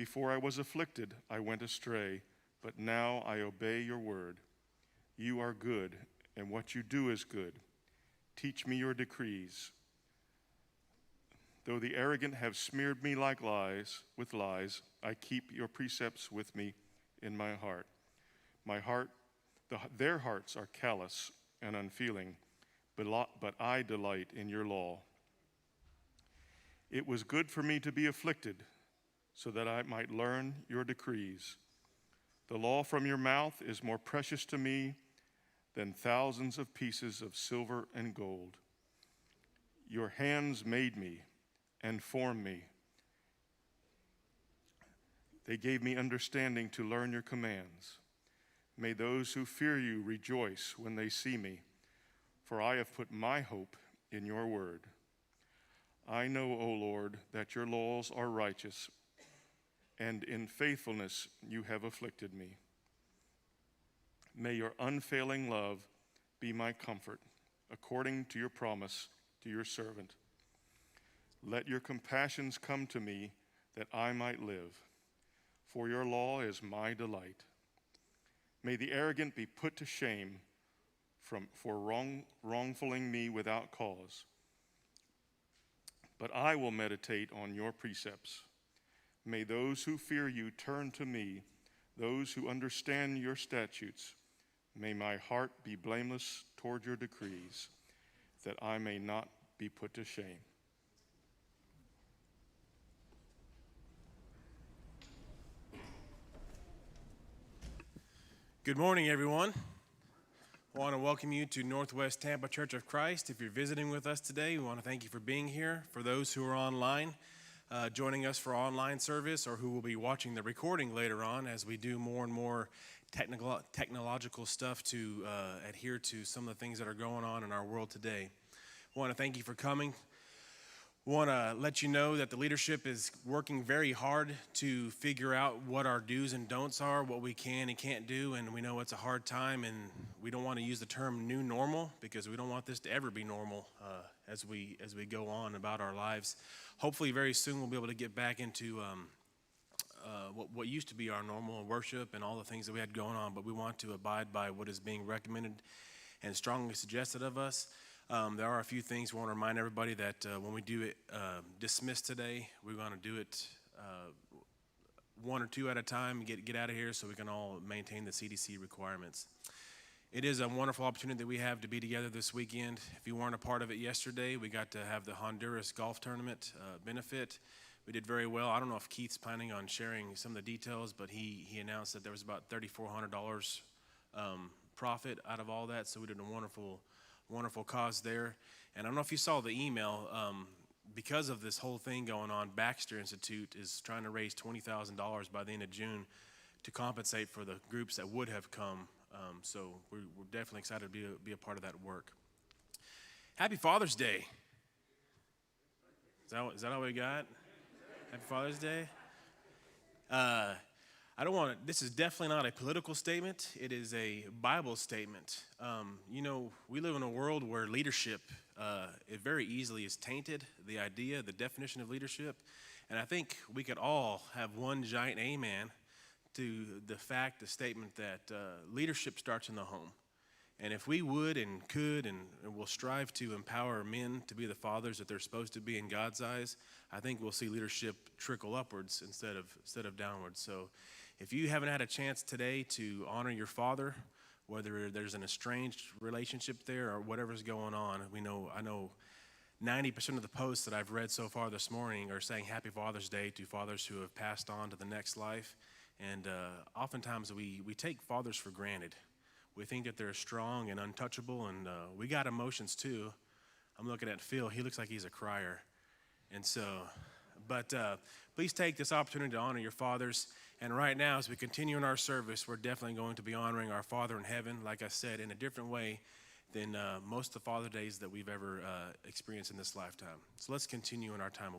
Before I was afflicted, I went astray, but now I obey your word. You are good, and what you do is good. Teach me your decrees. Though the arrogant have smeared me with lies, I keep your precepts with me in my heart. Their hearts are callous and unfeeling, but I delight in your law. It was good for me to be afflicted, so that I might learn your decrees. The law from your mouth is more precious to me than thousands of pieces of silver and gold. Your hands made me and formed me. They gave me understanding to learn your commands. May those who fear you rejoice when they see me, for I have put my hope in your word. I know, O Lord, that your laws are righteous, and in faithfulness you have afflicted me. May your unfailing love be my comfort, according to your promise to your servant. Let your compassions come to me, that I might live, for your law is my delight. May the arrogant be put to shame for wrongfuling me without cause. But I will meditate on your precepts. May those who fear you turn to me, those who understand your statutes. May my heart be blameless toward your decrees, that I may not be put to shame. Good morning, everyone. I want to welcome you to Northwest Tampa Church of Christ. If you're visiting with us today, we want to thank you for being here. For those who are online, joining us for online service, or who will be watching the recording later on as we do more and more technological stuff to adhere to some of the things that are going on in our world today. I want to thank you for coming. I want to let you know that the leadership is working very hard to figure out what our do's and don'ts are, what we can and can't do, and we know it's a hard time, and we don't want to use the term new normal because we don't want this to ever be normal as we go on about our lives. Hopefully very soon we'll be able to get back into what used to be our normal worship and all the things that we had going on, but we want to abide by what is being recommended and strongly suggested of us. There are a few things we want to remind everybody that when we do it dismiss today, we're going to do it one or two at a time, get out of here so we can all maintain the CDC requirements. It is a wonderful opportunity that we have to be together this weekend. If you weren't a part of it yesterday, we got to have the Honduras golf tournament benefit. We did very well. I don't know if Keith's planning on sharing some of the details, but he announced that there was about $3,400 profit out of all that, so we did a wonderful cause there. And I don't know if you saw the email, because of this whole thing going on, Baxter Institute is trying to raise $20,000 by the end of June to compensate for the groups that would have come. So we're definitely excited to be a part of that work. Happy Father's Day. Is that all we got? Happy Father's Day. This is definitely not a political statement. It is a Bible statement. We live in a world where leadership, it very easily is tainted, the definition of leadership. And I think we could all have one giant amen to the statement that leadership starts in the home. And if we would and could and will strive to empower men to be the fathers that they're supposed to be in God's eyes, I think we'll see leadership trickle upwards instead of downwards. So if you haven't had a chance today to honor your father, whether there's an estranged relationship there or whatever's going on, I know 90% of the posts that I've read so far this morning are saying Happy Father's Day to fathers who have passed on to the next life. And oftentimes we take fathers for granted. We think that they're strong and untouchable, and we got emotions too. I'm looking at Phil. He looks like he's a crier. And so, but please take this opportunity to honor your fathers. And right now, as we continue in our service, we're definitely going to be honoring our Father in heaven, like I said, in a different way than most of the Father Days that we've ever experienced in this lifetime. So let's continue in our time of